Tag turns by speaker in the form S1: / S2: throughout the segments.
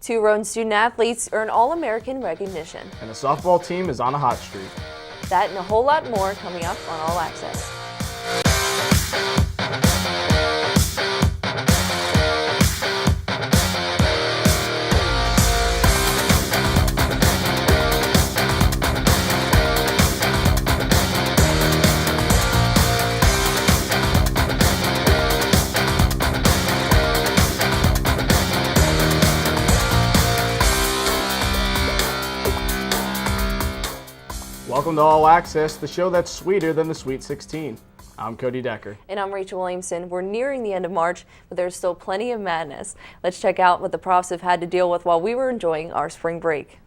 S1: Two Roan student-athletes earn All-American recognition.
S2: And the softball team is on a hot streak.
S1: That and a whole lot more coming up on All Access.
S2: Welcome to All Access, the show that's sweeter than the Sweet 16. I'm Cody Decker.
S1: And I'm Rachel Williamson. We're nearing the end of March, but there's still plenty of madness. Let's check out what the Profs have had to deal with while we were enjoying our spring break.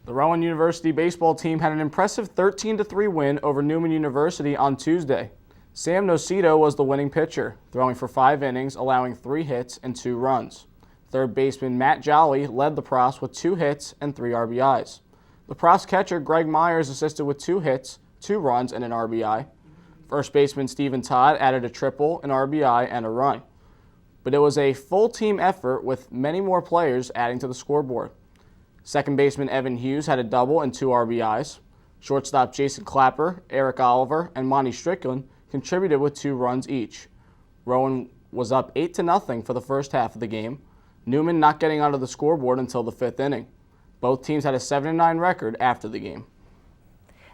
S2: The Rowan University baseball team had an impressive 13-3 win over Newman University on Tuesday. Sam Nocito was the winning pitcher, throwing for 5 innings, allowing 3 hits and 2 runs. Third baseman Matt Jolly led the Profs with 2 hits and 3 RBIs. The Profs catcher Greg Myers assisted with 2 hits, 2 runs, and an RBI. First baseman Stephen Todd added a triple, an RBI, and a run. But it was a full team effort with many more players adding to the scoreboard. Second baseman Evan Hughes had a double and 2 RBIs. Shortstop Jason Clapper, Eric Oliver, and Monty Strickland contributed with 2 runs each. Rowan was up 8-0 for the first half of the game, Newman not getting onto the scoreboard until the 5th inning. Both teams had a 7-9 record after the game.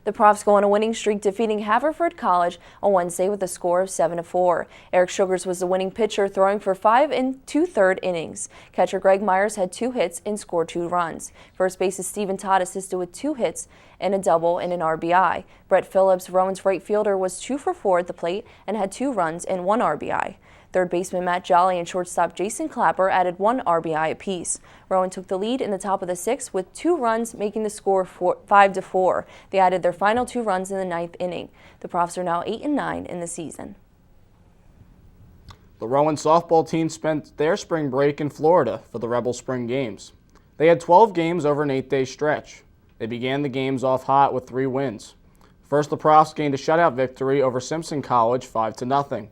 S1: The Profs go on a winning streak, defeating Haverford College on Wednesday with a score of 7-4. Eric Sugars was the winning pitcher, throwing for 5 2/3 innings. Catcher Greg Myers had 2 hits and scored 2 runs. First baseman Stephen Todd assisted with 2 hits and a double and an RBI. Brett Phillips, Rowan's right fielder, was 2 for 4 at the plate and had 2 runs and 1 RBI. Third baseman Matt Jolly and shortstop Jason Clapper added 1 RBI apiece. Rowan took the lead in the top of the 6th with 2 runs, making the score 5-4. They added their final 2 runs in the 9th inning. The Profs are now 8-9 in the season.
S2: The Rowan softball team spent their spring break in Florida for the Rebel Spring Games. They had 12 games over an 8-day stretch. They began the games off hot with 3 wins. First, the Profs gained a shutout victory over Simpson College 5-0.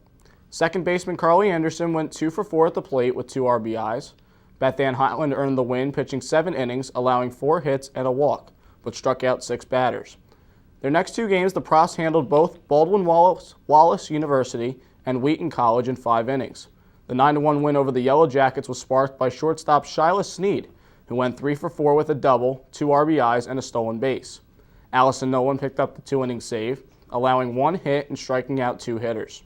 S2: Second baseman Carly Anderson went 2 for 4 at the plate with 2 RBIs. Beth Ann Highland earned the win, pitching 7 innings, allowing 4 hits and a walk, but struck out 6 batters. Their next 2 games, the Profs handled both Baldwin Wallace University and Wheaton College in 5 innings. The 9-1 win over the Yellow Jackets was sparked by shortstop Shyla Sneed, who went 3 for 4 with a double, 2 RBIs, and a stolen base. Allison Nolan picked up the 2-inning save, allowing 1 hit and striking out 2 hitters.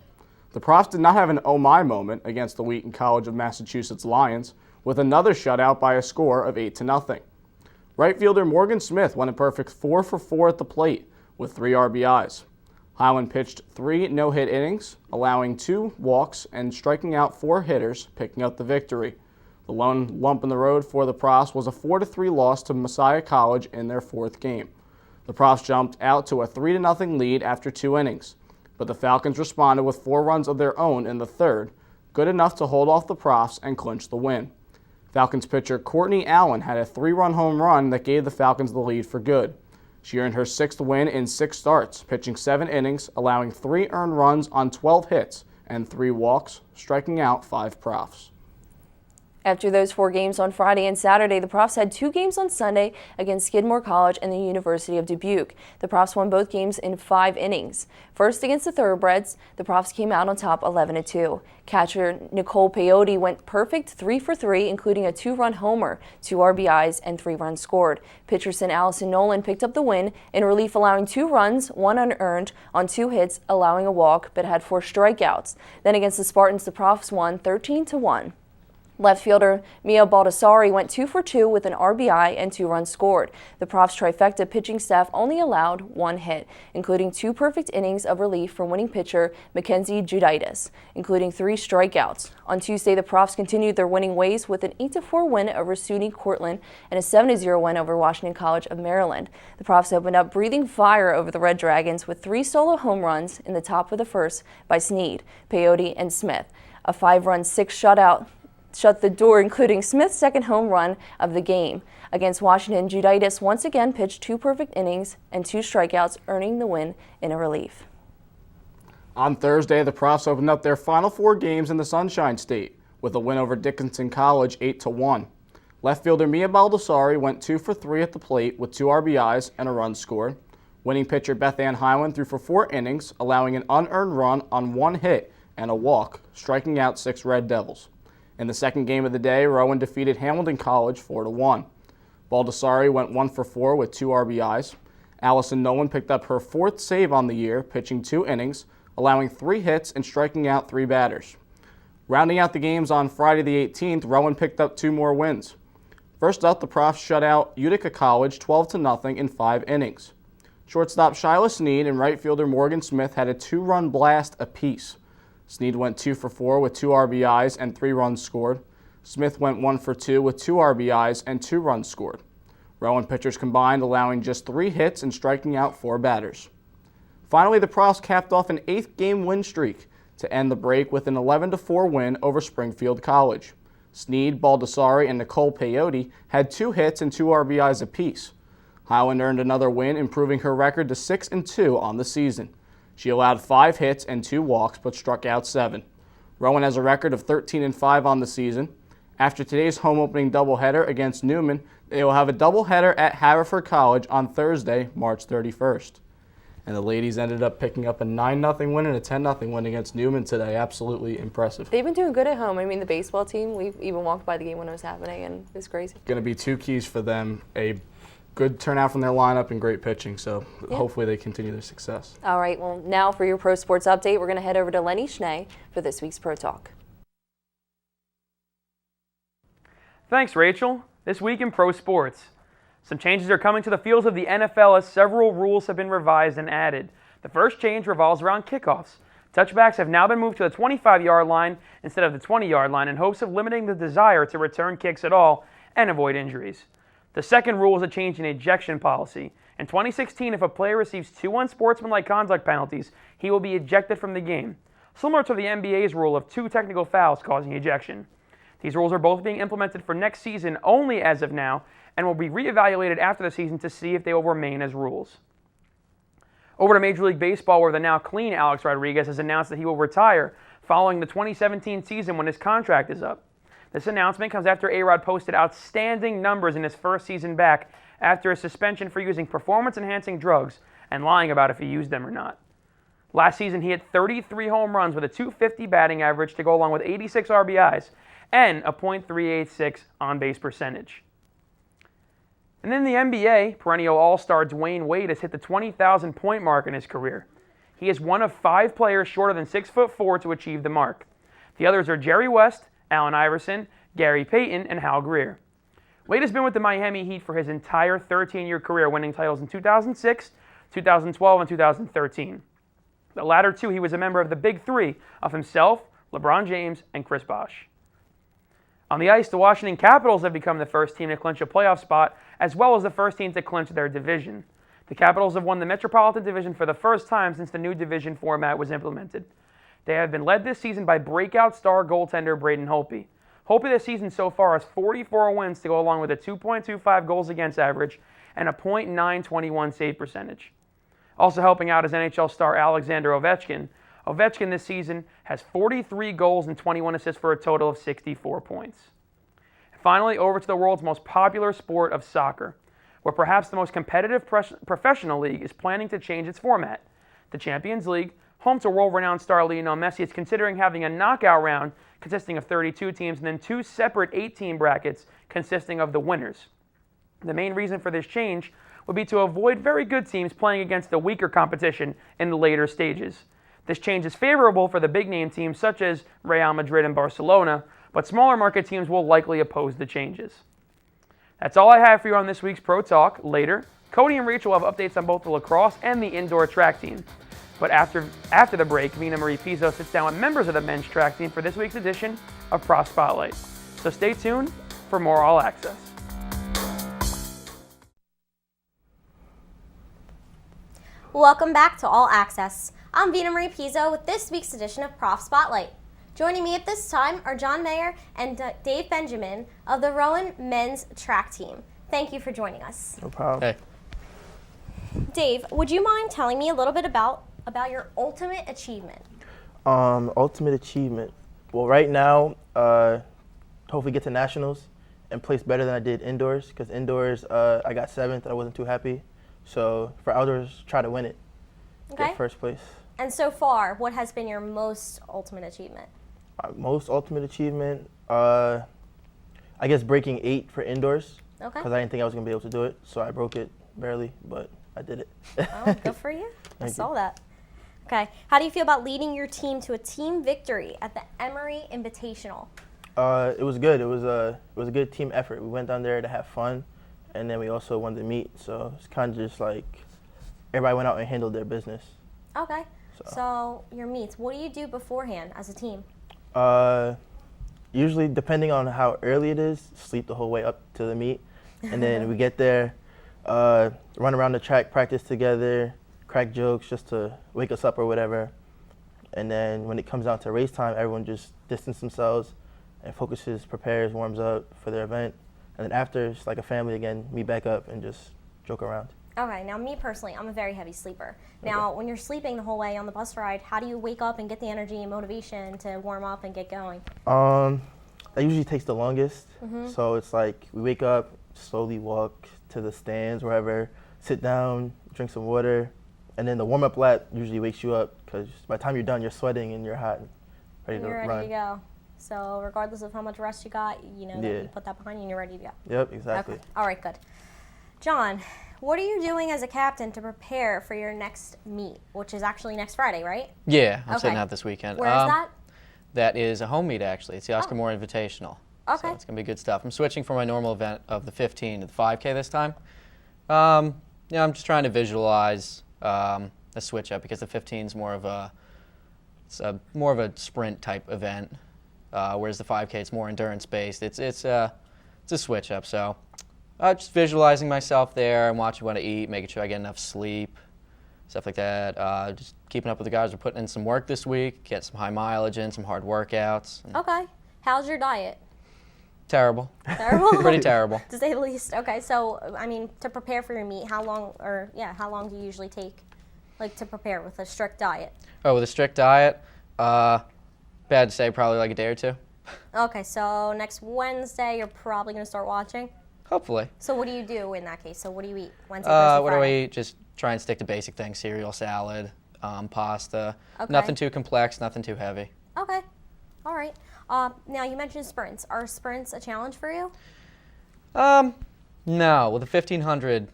S2: The Profs did not have an oh my moment against the Wheaton College of Massachusetts Lions, with another shutout by a score of 8-0. Right fielder Morgan Smith went a perfect 4 for 4 at the plate with 3 RBIs. Highland pitched 3 no-hit innings, allowing 2 walks and striking out 4 hitters, picking up the victory. The lone lump in the road for the Profs was a 4-3 loss to Messiah College in their 4th game. The Profs jumped out to a 3-0 lead after 2 innings. But the Falcons responded with 4 runs of their own in the 3rd, good enough to hold off the Profs and clinch the win. Falcons pitcher Courtney Allen had a 3-run home run that gave the Falcons the lead for good. She earned her 6th win in 6 starts, pitching 7 innings, allowing 3 earned runs on 12 hits and 3 walks, striking out 5 Profs.
S1: After those 4 games on Friday and Saturday, the Profs had 2 games on Sunday against Skidmore College and the University of Dubuque. The Profs won both games in 5 innings. First against the Thoroughbreds, the Profs came out on top 11-2. Catcher Nicole Peyote went perfect 3 for 3, including a 2-run homer, 2 RBIs, and 3 runs scored. Pitcherson Allison Nolan picked up the win in relief, allowing 2 runs, 1 unearned on 2 hits, allowing a walk, but had 4 strikeouts. Then against the Spartans, the Profs won 13-1. Left fielder Mia Baldassari went 2 for 2 with an RBI and 2 runs scored. The Profs trifecta pitching staff only allowed 1 hit, including 2 perfect innings of relief from winning pitcher Mackenzie Juditis, including 3 strikeouts. On Tuesday, the Profs continued their winning ways with an 8-4 win over SUNY Cortland and a 7-0 win over Washington College of Maryland. The Profs opened up breathing fire over the Red Dragons with 3 solo home runs in the top of the 1st by Sneed, Peyote, and Smith. A 5-run 6 shutout shut the door, including Smith's 2nd home run of the game. Against Washington, Juditis once again pitched 2 perfect innings and 2 strikeouts, earning the win in a relief.
S2: On Thursday, the Profs opened up their final 4 games in the Sunshine State with a win over Dickinson College 8-1. Left fielder Mia Baldessari went 2 for 3 at the plate with 2 RBIs and a run scored. Winning pitcher Beth Ann Hyland threw for 4 innings, allowing an unearned run on 1 hit and a walk, striking out 6 Red Devils. In the second game of the day, Rowan defeated Hamilton College 4-1. Baldessari went 1 for 4 with 2 RBIs. Allison Nolan picked up her 4th save on the year, pitching 2 innings, allowing 3 hits and striking out 3 batters. Rounding out the games on Friday the 18th, Rowan picked up 2 more wins. First up, the Profs shut out Utica College 12-0 in 5 innings. Shortstop Shyla Sneed and right fielder Morgan Smith had a 2-run blast apiece. Sneed went 2 for 4 with 2 RBIs and 3 runs scored. Smith went 1 for 2 with 2 RBIs and 2 runs scored. Rowan pitchers combined, allowing just 3 hits and striking out 4 batters. Finally, the Profs capped off an 8th-game win streak to end the break with an 11-4 win over Springfield College. Sneed, Baldessari, and Nicole Peyote had 2 hits and 2 RBIs apiece. Highland earned another win, improving her record to 6-2 on the season. She allowed 5 hits and 2 walks, but struck out 7. Rowan has a record of 13-5 on the season. After today's home opening doubleheader against Newman, they will have a doubleheader at Haverford College on Thursday, March 31st. And the ladies ended up picking up a 9-0 win and a 10-0 win against Newman today. Absolutely impressive.
S1: They've been doing good at home. I mean, the baseball team, we even walked by the game when it was happening, and it's crazy.
S2: Going to be 2 keys for them, a good turnout from their lineup and great pitching, so hopefully they continue their success.
S1: All right, well, now for your pro sports update, we're going to head over to Lenny Schnee for this week's Pro Talk.
S3: Thanks, Rachel. This week in pro sports, some changes are coming to the fields of the NFL as several rules have been revised and added. The first change revolves around kickoffs. Touchbacks have now been moved to the 25-yard line instead of the 20-yard line in hopes of limiting the desire to return kicks at all and avoid injuries. The second rule is a change in ejection policy. In 2016, if a player receives 2 unsportsmanlike conduct penalties, he will be ejected from the game, similar to the NBA's rule of 2 technical fouls causing ejection. These rules are both being implemented for next season only as of now and will be reevaluated after the season to see if they will remain as rules. Over to Major League Baseball, where the now clean Alex Rodriguez has announced that he will retire following the 2017 season when his contract is up. This announcement comes after A-Rod posted outstanding numbers in his first season back after a suspension for using performance-enhancing drugs and lying about if he used them or not. Last season, he hit 33 home runs with a .250 batting average to go along with 86 RBIs and a .386 on-base percentage. And in the NBA, perennial All-Star Dwayne Wade has hit the 20,000-point mark in his career. He is one of 5 players shorter than 6'4" to achieve the mark. The others are Jerry West, Allen Iverson, Gary Payton, and Hal Greer. Wade has been with the Miami Heat for his entire 13-year career, winning titles in 2006, 2012, and 2013. The latter 2, he was a member of the Big Three of himself, LeBron James, and Chris Bosh. On the ice, the Washington Capitals have become the first team to clinch a playoff spot, as well as the first team to clinch their division. The Capitals have won the Metropolitan Division for the first time since the new division format was implemented. They have been led this season by breakout star goaltender Braden Holtby. Holtby this season so far has 44 wins to go along with a 2.25 goals against average and a .921 save percentage. Also helping out is NHL star Alexander Ovechkin. Ovechkin this season has 43 goals and 21 assists for a total of 64 points. Finally, over to the world's most popular sport of soccer, where perhaps the most competitive professional league is planning to change its format. The Champions League, home to world-renowned star Lionel Messi, is considering having a knockout round consisting of 32 teams and then 2 separate 8-team brackets consisting of the winners. The main reason for this change would be to avoid very good teams playing against the weaker competition in the later stages. This change is favorable for the big-name teams such as Real Madrid and Barcelona, but smaller market teams will likely oppose the changes. That's all I have for you on this week's Pro Talk. Later, Cody and Rachel will have updates on both the lacrosse and the indoor track team. But after the break, Vina Marie Pizzo sits down with members of the men's track team for this week's edition of Prof Spotlight. So stay tuned for more All Access.
S4: Welcome back to All Access. I'm Vina Marie Pizzo with this week's edition of Prof Spotlight. Joining me at this time are John Mayer and Dave Benjamin of the Rowan men's track team. Thank you for joining us.
S5: No problem.
S2: Hey.
S4: Dave, would you mind telling me a little bit about your ultimate achievement?
S5: Ultimate achievement. Well, right now, hopefully get to nationals and place better than I did indoors. Because indoors, I got 7th. I wasn't too happy. So for outdoors, try to win it.
S4: Okay.
S5: Get first place.
S4: And so far, what has been your most ultimate achievement?
S5: My most ultimate achievement, I guess breaking 8 for indoors.
S4: Okay.
S5: Because I didn't think I was going to be able to do it. So I broke it barely, but I did it.
S4: Oh, good for you. I saw that. Okay. How do you feel about leading your team to a team victory at the Emory Invitational?
S5: It was good. It was a good team effort. We went down there to have fun, and then we also won the meet. So it's kind of just like everybody went out and handled their business.
S4: Okay. So your meets, what do you do beforehand as a team?
S5: Usually, depending on how early it is, sleep the whole way up to the meet, and then we get there, run around the track, practice together, crack jokes just to wake us up or whatever. And then when it comes down to race time, everyone just distance themselves and focuses, prepares, warms up for their event. And then after, it's like a family again, meet back up and just joke around.
S4: Okay, now me personally, I'm a very heavy sleeper. Now, when you're sleeping the whole way on the bus ride, how do you wake up and get the energy and motivation to warm up and get going?
S5: That usually takes the longest. So it's like we wake up, slowly walk to the stands, wherever, sit down, drink some water, and then the warm-up lap usually wakes you up because by the time you're done, you're sweating and you're hot and ready to run.
S4: You're ready to go. So regardless of how much rest you got, you know that you put that behind you and you're ready to go.
S5: Yep, exactly.
S4: Okay. All right, good. John, what are you doing as a captain to prepare for your next meet, which is actually next Friday, right?
S6: Yeah, I'm setting out this weekend.
S4: Where is that?
S6: That is a home meet, actually. It's the Oscar Moore Invitational.
S4: Okay.
S6: So it's going to be good stuff. I'm switching from my normal event of the 15 to the 5K this time. I'm just trying to visualize a switch up because the 15 is more of a sprint type event, whereas the 5K is more endurance based. It's a switch up. So just visualizing myself there and watching what I eat, making sure I get enough sleep, stuff like that. Just keeping up with the guys who are putting in some work this week, get some high mileage in, some hard workouts.
S4: Okay. How's your diet?
S6: Terrible.
S4: Terrible?
S6: Pretty terrible.
S4: To say the least. Okay, so, I mean, to prepare for your meet, how long do you usually take, like, to prepare with a strict diet?
S6: Oh, with a strict diet? Bad to say, probably like a day or two.
S4: Okay, so next Wednesday, you're probably going to start watching?
S6: Hopefully.
S4: So what do you do in that case? So what do you eat Wednesday, Thursday,
S6: what do I
S4: Friday?
S6: eat? Just try and stick to basic things, cereal, salad, pasta.
S4: Okay.
S6: Nothing too complex, nothing too heavy.
S4: Okay. All right. Now, you mentioned sprints. Are sprints a challenge for you?
S6: No. With the 1500,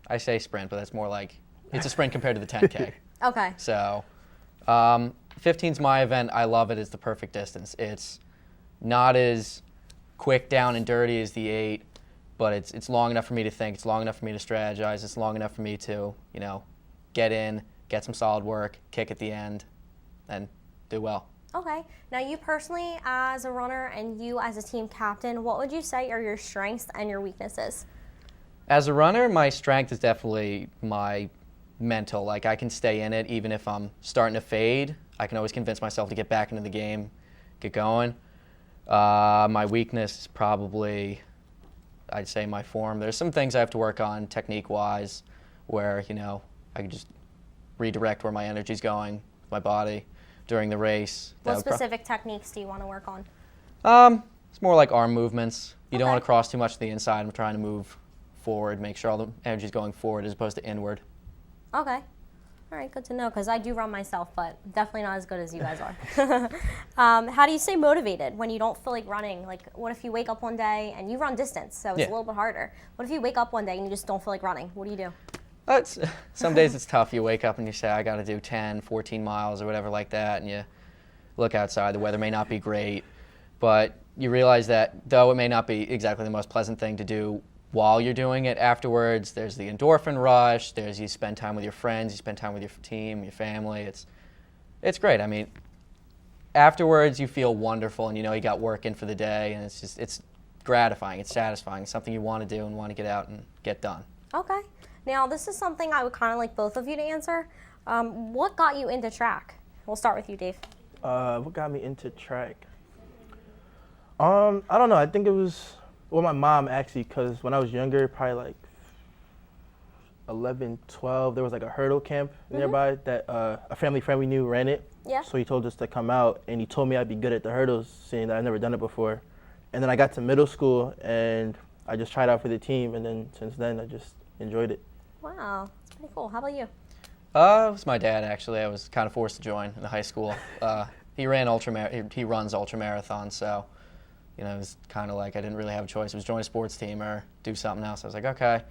S6: I say sprint, but that's more like it's a sprint compared to the 10K.
S4: Okay.
S6: So 15's my event. I love it. It's the perfect distance. It's not as quick down and dirty as the 8, but it's long enough for me to think. It's long enough for me to strategize. It's long enough for me to, get in, get some solid work, kick at the end, and do well.
S4: Okay. Now, you personally as a runner and you as a team captain, what would you say are your strengths and your weaknesses?
S6: As a runner, my strength is definitely my mental. Like, I can stay in it even if I'm starting to fade. I can always convince myself to get back into the game, get going. My weakness is probably, I'd say, my form. There's some things I have to work on technique-wise where, I can just redirect where my energy's going with my body during the race.
S4: What specific techniques do you want to work on?
S6: It's more like arm movements. You don't
S4: Okay.
S6: want to cross too much to the inside. I'm trying to move forward, make sure all the energy's going forward as opposed to inward.
S4: Okay. All right, good to know, because I do run myself, but definitely not as good as you guys are. How do you stay motivated when you don't feel like running? Like, what if you wake up one day and you run distance, so it's a little bit harder. What if you wake up one day and you just don't feel like running? What do you do?
S6: Some days it's tough. You wake up and you say, I got to do 10, 14 miles or whatever like that, and you look outside. The weather may not be great, but you realize that though it may not be exactly the most pleasant thing to do while you're doing it, afterwards there's the endorphin rush, you spend time with your friends, you spend time with your team, your family. It's great. I mean, afterwards you feel wonderful and you got work in for the day, and it's gratifying, it's satisfying, it's something you want to do and want to get out and get done.
S4: Okay. Now, this is something I would kind of like both of you to answer. What got you into track? We'll start with you, Dave.
S5: What got me into track? I don't know. I think it was, my mom actually, because when I was younger, probably like 11, 12, there was like a hurdle camp nearby that a family friend we knew ran it.
S4: Yeah.
S5: So he told us to come out, and he told me I'd be good at the hurdles, seeing that I've never done it before. And then I got to middle school, and I just tried out for the team, and then since then I just enjoyed it.
S4: Wow, that's pretty cool. How about you?
S6: It was my dad, actually. I was kind of forced to join in the high school. He runs ultra marathons, so it was kind of like I didn't really have a choice. It was join a sports team or do something else. I was like, okay.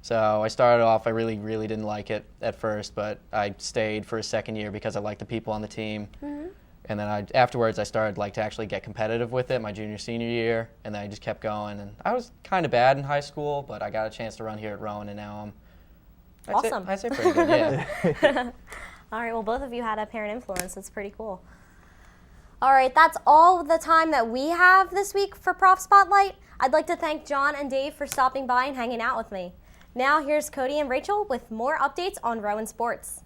S6: So I started off, I really, really didn't like it at first, but I stayed for a second year because I liked the people on the team.
S4: Mm-hmm.
S6: And then afterwards I started to actually get competitive with it my junior, senior year, and then I just kept going. And I was kind of bad in high school, but I got a chance to run here at Rowan, and now
S4: Awesome.
S6: I'd say pretty good, yeah.
S4: All right, well, both of you had a parent influence. That's pretty cool. All right, that's all the time that we have this week for Prof Spotlight. I'd like to thank John and Dave for stopping by and hanging out with me. Now here's Cody and Rachel with more updates on Rowan sports.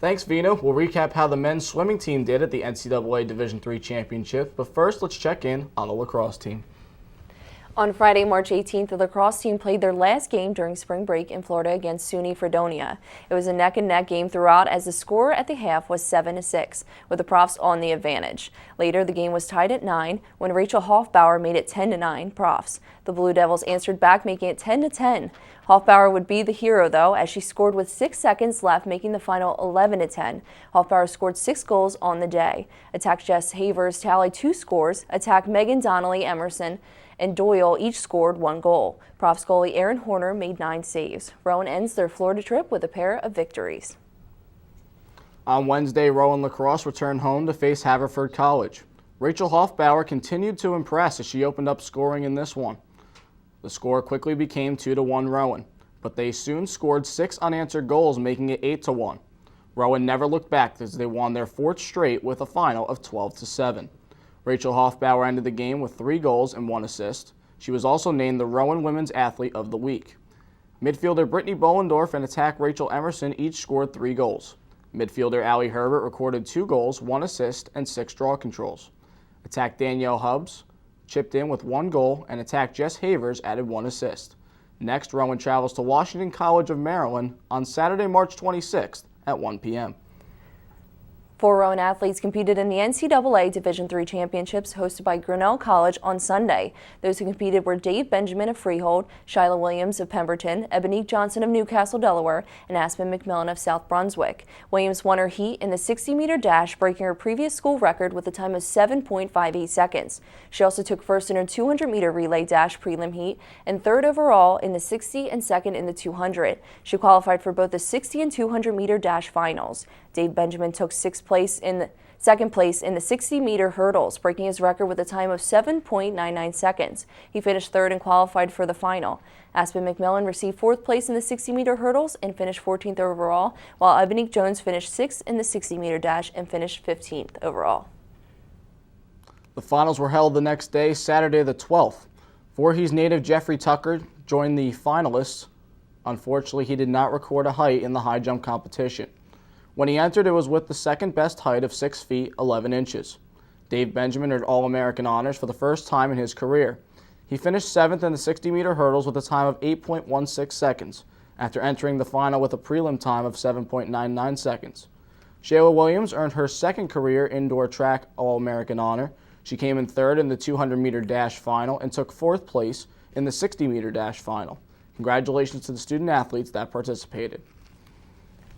S2: Thanks, Vina. We'll recap how the men's swimming team did at the NCAA Division III Championship, but first let's check in on the lacrosse team.
S1: On Friday, March 18th, the lacrosse team played their last game during spring break in Florida against SUNY Fredonia. It was a neck-and-neck game throughout, as the score at the half was 7-6, with the Profs on the advantage. Later, the game was tied at 9 when Rachel Hoffbauer made it 10-9 Profs. The Blue Devils answered back, making it 10-10. Hoffbauer would be the hero, though, as she scored with 6 seconds left, making the final 11-10. Hoffbauer scored 6 goals on the day. Attack Jess Havers tallied 2 scores. Attack Megan Donnelly Emerson and Doyle each scored 1 goal. Profs goalie Aaron Horner made 9 saves. Rowan ends their Florida trip with a pair of victories.
S2: On Wednesday, Rowan lacrosse returned home to face Haverford College. Rachel Hoffbauer continued to impress as she opened up scoring in this one. The score quickly became 2-1 Rowan, but they soon scored 6 unanswered goals, making it 8-1. Rowan never looked back as they won their 4th straight with a final of 12-7. Rachel Hoffbauer ended the game with 3 goals and 1 assist. She was also named the Rowan Women's Athlete of the Week. Midfielder Brittany Bollendorf and attack Rachel Emerson each scored 3 goals. Midfielder Allie Herbert recorded 2 goals, 1 assist, and 6 draw controls. Attack Danielle Hubbs chipped in with 1 goal, and attack Jess Havers added 1 assist. Next, Rowan travels to Washington College of Maryland on Saturday, March 26th at 1 p.m.
S1: 4 Rowan athletes competed in the NCAA Division III Championships hosted by Grinnell College on Sunday. Those who competed were Dave Benjamin of Freehold, Shyla Williams of Pemberton, Ebonique Johnson of Newcastle, Delaware, and Aspen McMillan of South Brunswick. Williams won her heat in the 60-meter dash, breaking her previous school record with a time of 7.58 seconds. She also took first in her 200-meter relay dash prelim heat and third overall in the 60 and second in the 200. She qualified for both the 60 and 200-meter dash finals. Dave Benjamin took second place in the 60-meter hurdles, breaking his record with a time of 7.99 seconds. He finished third and qualified for the final. Aspen McMillan received 4th place in the 60-meter hurdles and finished 14th overall, while Ebonique Jones finished 6th in the 60-meter dash and finished 15th overall.
S2: The finals were held the next day, Saturday the 12th. Voorhees native Jeffrey Tucker joined the finalists. Unfortunately, he did not record a height in the high jump competition. When he entered, it was with the second best height of 6 feet 11 inches. Dave Benjamin earned All-American honors for the first time in his career. He finished 7th in the 60-meter hurdles with a time of 8.16 seconds, after entering the final with a prelim time of 7.99 seconds. Shayla Williams earned her second career indoor track All-American honor. She came in 3rd in the 200-meter dash final and took 4th place in the 60-meter dash final. Congratulations to the student athletes that participated.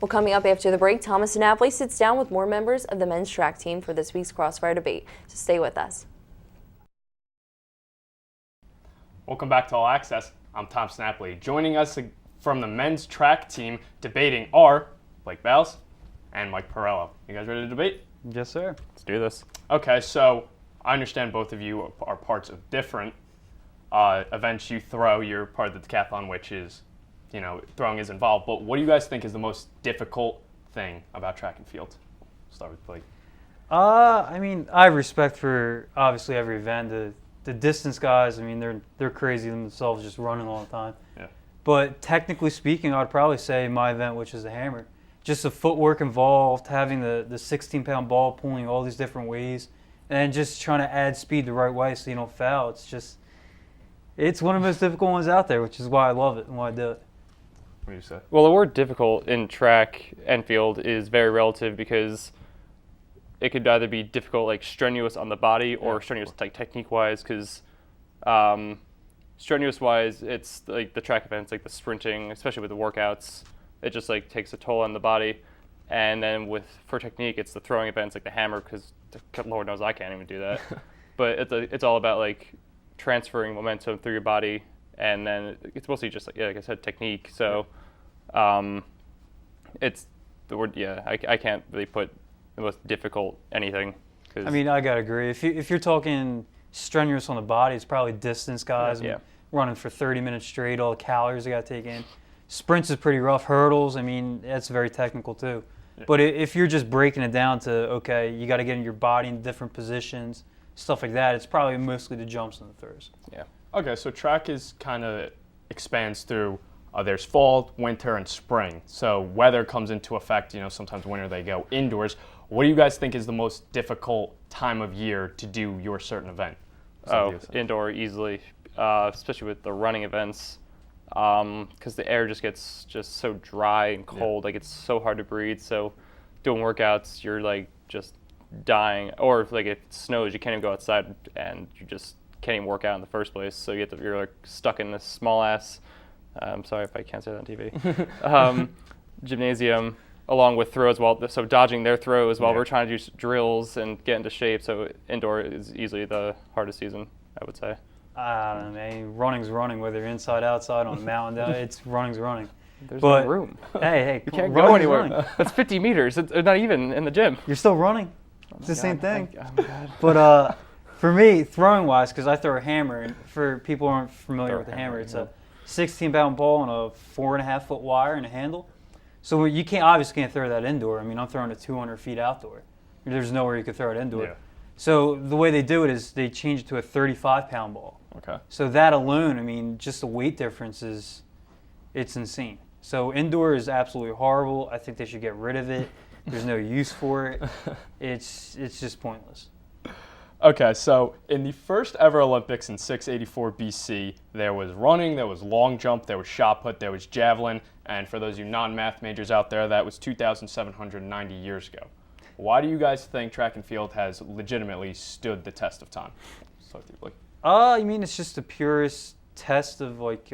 S1: Well, coming up after the break, Thomas Annapolis sits down with more members of the men's track team for this week's Crossfire debate. So stay with us.
S7: Welcome back to All Access. I'm Tom Snapley. Joining us from the men's track team debating are Blake Bowles and Mike Perello. You guys ready to debate?
S3: Yes, sir.
S7: Let's do this. Okay, so I understand both of you are parts of different events you throw. You're part of the decathlon, which is, throwing is involved. But what do you guys think is the most difficult thing about track and field? Start with Blake.
S8: I have respect for obviously every event. The distance guys, they're crazy themselves, just running all the time.
S7: Yeah.
S8: But technically speaking, I'd probably say my event, which is the hammer, just the footwork involved, having the 16-pound ball pulling all these different ways, and just trying to add speed the right way so you don't foul. It's one of the most difficult ones out there, which is why I love it and why I do it.
S7: What do you say?
S9: Well, the word difficult in track and field is very relative because it could either be difficult, like strenuous on the body, or strenuous like technique-wise. Because strenuous-wise, it's like the track events, like the sprinting, especially with the workouts, it just like takes a toll on the body. And then for technique, it's the throwing events, like the hammer, because Lord knows I can't even do that. But it's all about like transferring momentum through your body, and then it's mostly just like I said, technique. So it's the word. Yeah, I can't really put the most difficult anything.
S8: I mean, I gotta agree. If you're talking strenuous on the body, it's probably distance guys.
S9: Yeah.
S8: Running for 30 minutes straight, all the calories they gotta take in. Sprints is pretty rough. Hurdles, I mean, that's very technical too. Yeah. But if you're just breaking it down to, okay, you got to get in your body in different positions, stuff like that, it's probably mostly the jumps and the throws.
S7: Yeah. Okay, so track is kind of expands through, there's fall, winter, and spring. So weather comes into effect, sometimes winter they go indoors. What do you guys think is the most difficult time of year to do your certain event?
S9: Indoor easily, especially with the running events. Because the air just gets so dry and cold, like it's so hard to breathe. So doing workouts, you're like just dying. Or if like it snows, you can't even go outside, and you just can't even work out in the first place. So you're like stuck in this small ass. I'm sorry if I can't say that on TV. Gymnasium, along with throws, so dodging their throws while we're trying to do drills and get into shape. So indoor is easily the hardest season, I would say.
S8: I don't know, man. Running's running, whether you're inside, outside, on a mountain. It's running's running.
S9: There's no room.
S8: Hey,
S9: you can't go anywhere. That's 50 meters. It's not even in the gym.
S8: You're still running. It's the same thing.
S9: Oh my God.
S8: But for me, throwing-wise, because I throw a hammer, and for people who aren't familiar with the hammer, it's a 16-pound ball and a 4.5-foot wire and a handle. So you obviously can't throw that indoor. I mean, I'm throwing it 200 feet outdoor. There's nowhere you could throw it indoor.
S7: Yeah.
S8: So the way they do it is they change it to a 35-pound ball.
S7: Okay.
S8: So that alone, I mean, just the weight difference it's insane. So indoor is absolutely horrible. I think they should get rid of it. There's no use for it. It's just pointless.
S7: Okay, so in the first ever Olympics in 684 BC, there was running, there was long jump, there was shot put, there was javelin, and for those of you non-math majors out there, that was 2,790 years ago. Why do you guys think track and field has legitimately stood the test of time so deeply?
S8: I mean, it's just the purest test of like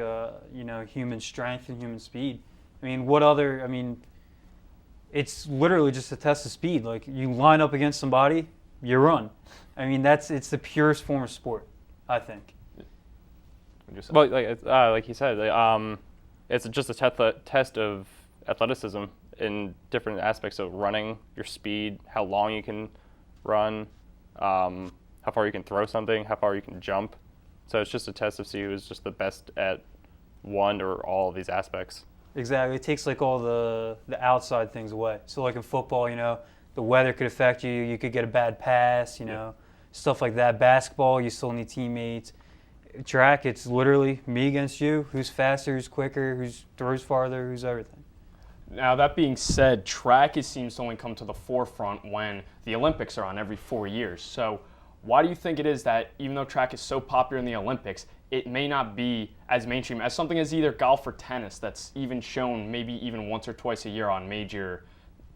S8: human strength and human speed. I mean, it's literally just a test of speed. Like you line up against somebody, you run. I mean, it's the purest form of sport, I think.
S9: Well, like he said, it's just a test of athleticism in different aspects of running, your speed, how long you can run, how far you can throw something, how far you can jump. So it's just a test to see who's just the best at one or all of these aspects.
S8: Exactly. It takes like all the outside things away. So like in football, the weather could affect you. You could get a bad pass, stuff like that. Basketball, you still need teammates. Track, it's literally me against you. Who's faster, who's quicker, who's throws farther, who's everything.
S7: Now, that being said, track seems to only come to the forefront when the Olympics are on every 4 years. So why do you think it is that even though track is so popular in the Olympics, it may not be as mainstream as something as either golf or tennis that's even shown maybe even once or twice a year on major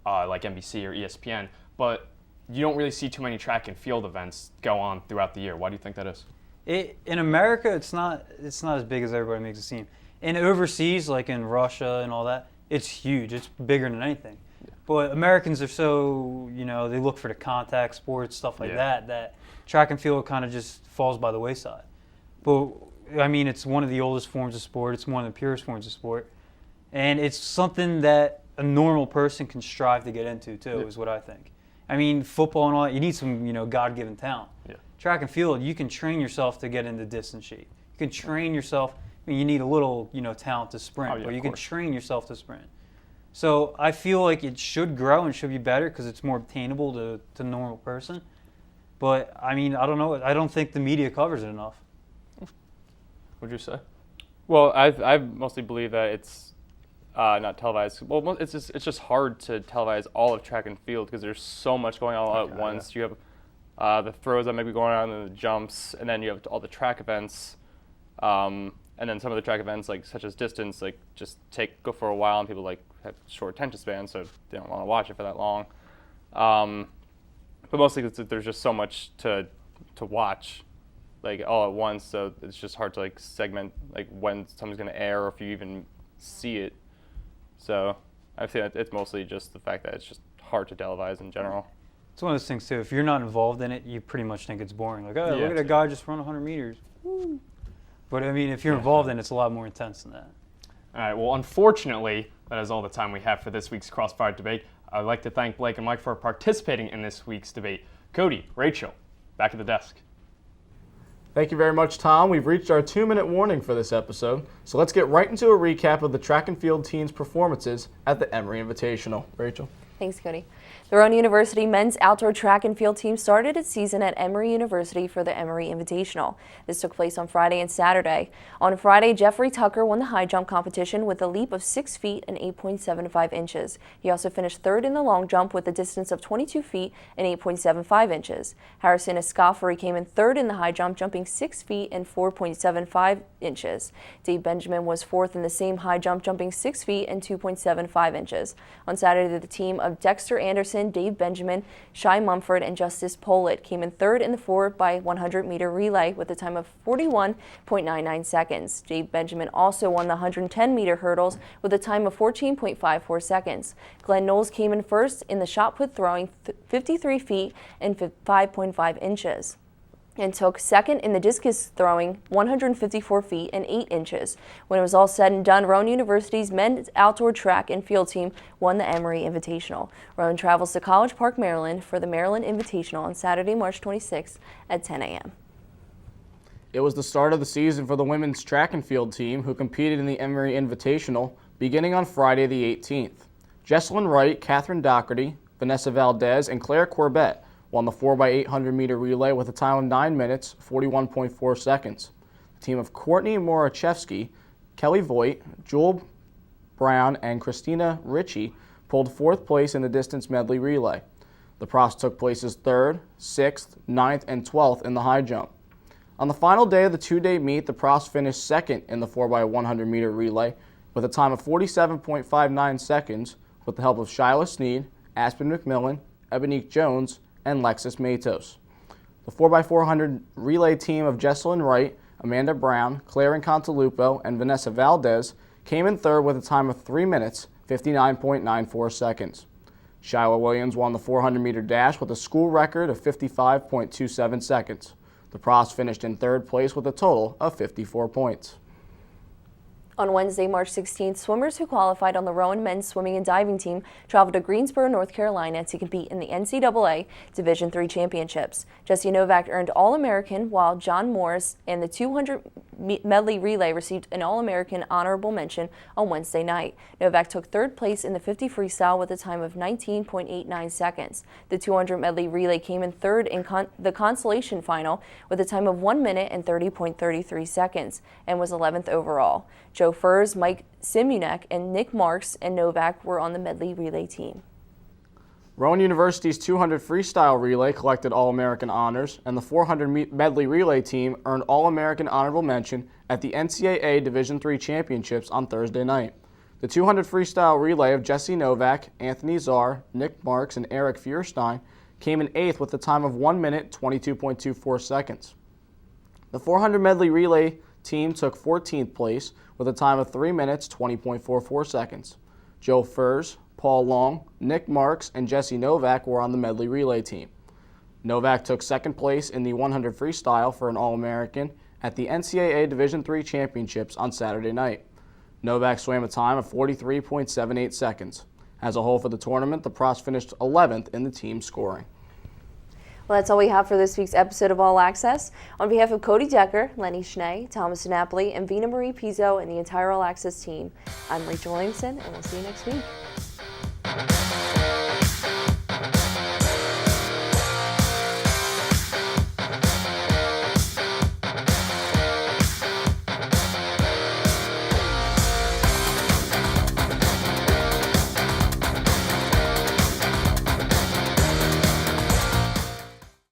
S7: like NBC or ESPN, but you don't really see too many track and field events go on throughout the year. Why do you think that is?
S8: In America, it's not as big as everybody makes it seem. And overseas, like in Russia and all that, it's huge. It's bigger than anything. Yeah. But Americans are so, they look for the contact sports, stuff like that track and field kind of just falls by the wayside. But, I mean, it's one of the oldest forms of sport. It's one of the purest forms of sport. And it's something that a normal person can strive to get into, too, is what I think. I mean, football and all that, you need some, God-given talent. Yeah. Track and field, you can train yourself to get into distance shape. You can train yourself. I mean, you need a little, talent to sprint, but you can train yourself to sprint. So I feel like it should grow and should be better because it's more obtainable to a normal person. But, I mean, I don't know. I don't think the media covers it enough.
S7: What'd you say?
S9: Well, I mostly believe that it's not televised. Well, it's just hard to televise all of track and field because there's so much going on all at once. You have the throws that might be going on, and the jumps, and then you have all the track events. And then some of the track events, like such as distance, like just go for a while, and people like have short attention spans, so they don't want to watch it for that long. but mostly because there's just so much to watch, like all at once. So it's just hard to like segment like when something's going to air or if you even see it. So I think it's mostly just the fact that it's just hard to televise in general.
S8: It's one of those things too. If you're not involved in it, you pretty much think it's boring. Like, oh,
S7: Yeah,
S8: look at a guy just run 100 meters. Woo. But I mean, if you're involved in it, it's a lot more intense than that.
S7: All right, well, unfortunately, that is all the time we have for this week's Crossfire debate. I'd like to thank Blake and Mike for participating in this week's debate. Cody, Rachel, back at the desk.
S2: Thank you very much, Tom. We've reached our 2-minute warning for this episode, so let's get right into a recap of the track and field team's performances at the Emory Invitational. Rachel?
S1: Thanks, Cody. The Rowan University men's outdoor track and field team started its season at Emory University for the Emory Invitational. This took place on Friday and Saturday. On Friday, Jeffrey Tucker won the high jump competition with a leap of 6 feet and 8.75 inches. He also finished third in the long jump with a distance of 22 feet and 8.75 inches. Harrison Escoffery came in third in the high jump, jumping 6 feet and 4.75 inches. Dave Benjamin was fourth in the same high jump, jumping 6 feet and 2.75 inches. On Saturday, the team of Dexter Anderson, Dave Benjamin, Shai Mumford, and Justice Pollitt came in third in the 4x100 meter relay with a time of 41.99 seconds. Dave Benjamin also won the 110 meter hurdles with a time of 14.54 seconds. Glenn Knowles came in first in the shot put throwing 53 feet and 5.5 inches. And took second in the discus throwing 154 feet and 8 inches. When it was all said and done, Rowan University's men's outdoor track and field team won the Emory Invitational. Rowan travels to College Park, Maryland for the Maryland Invitational on Saturday, March 26th at 10 a.m.
S2: It was the start of the season for the women's track and field team, who competed in the Emory Invitational beginning on Friday the 18th. Jesselyn Wright, Catherine Doherty, Vanessa Valdez, and Claire Corbett won the 4x800 meter relay with a time of 9 minutes, 41.4 seconds. The team of Courtney Morachevsky, Kelly Voigt, Jewel Brown, and Christina Ritchie pulled fourth place in the distance medley relay. The profs took places 3rd, 6th, 9th, and 12th in the high jump. On the final day of the two-day meet, the profs finished second in the 4x100 meter relay with a time of 47.59 seconds with the help of Shyla Sneed, Aspen McMillan, Ebonique Jones, and Lexus Matos. The 4x400 relay team of Jesselyn Wright, Amanda Brown, Claire Incantalupo, and Vanessa Valdez came in third with a time of 3 minutes, 59.94 seconds. Shyla Williams won the 400 meter dash with a school record of 55.27 seconds. The profs finished in third place with a total of 54 points.
S1: On Wednesday, March 16th, swimmers who qualified on the Rowan men's swimming and diving team traveled to Greensboro, North Carolina to compete in the NCAA Division III championships. Jesse Novak earned All-American, while John Morris and the 200 medley relay received an All-American honorable mention on Wednesday night. Novak took third place in the 50 freestyle with a time of 19.89 seconds. The 200 medley relay came in third in the consolation final with a time of 1 minute and 30.33 seconds and was 11th overall. Joe Furs, Mike Simunek, and Nick Marks and Novak were on the medley relay team.
S2: Rowan University's 200 freestyle relay collected All-American honors, and the 400 medley relay team earned All-American honorable mention at the NCAA Division III championships on Thursday night. The 200 freestyle relay of Jesse Novak, Anthony Czar, Nick Marks, and Eric Feuerstein came in 8th with a time of 1 minute, 22.24 seconds. The 400 medley relay team took 14th place with a time of 3 minutes, 20.44 seconds. Joe Furs, Paul Long, Nick Marks, and Jesse Novak were on the medley relay team. Novak took second place in the 100 freestyle for an All-American at the NCAA Division III championships on Saturday night. Novak swam a time of 43.78 seconds. As a whole for the tournament, the profs finished 11th in the team scoring.
S1: Well, that's all we have for this week's episode of All Access. On behalf of Cody Decker, Lenny Schnee, Thomas DiNapoli, and Vina Marie Pizzo and the entire All Access team, I'm Rachel Williamson, and we'll see you next week.